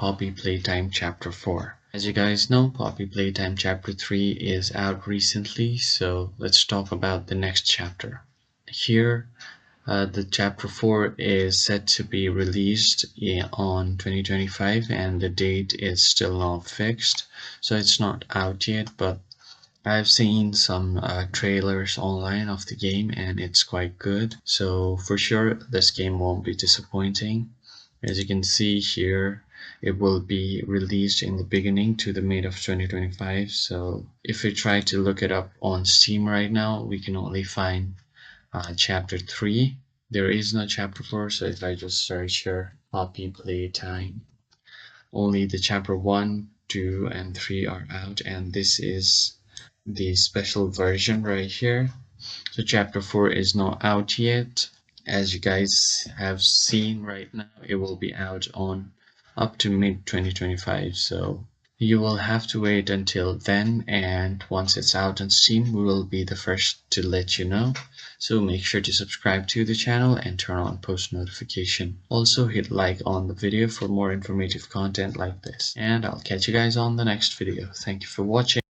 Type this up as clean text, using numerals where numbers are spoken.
Poppy Playtime Chapter 4. As you guys know, Poppy Playtime Chapter 3 is out recently, so let's talk about the next chapter. Here, the Chapter 4 is set to be released on 2025 and the date is still not fixed, so it's not out yet, but I've seen some trailers online of the game and it's quite good. So for sure this game won't be disappointing. As you can see here, it will be released in the beginning to the mid of 2025. So if we try to look it up on Steam right now, we can only find chapter 3. There is no chapter 4, so if I just search here, Poppy Playtime, only the chapter 1, 2, and 3 are out, and this is the special version right here. So chapter 4 is not out yet. As you guys have seen right now, it will be out on up to mid 2025, so you will have to wait until then, and once it's out on Steam we will be the first to let you know. So make sure to subscribe to the channel and turn on post notification. Also hit like on the video for more informative content like this, and I'll catch you guys on the next video. Thank you for watching.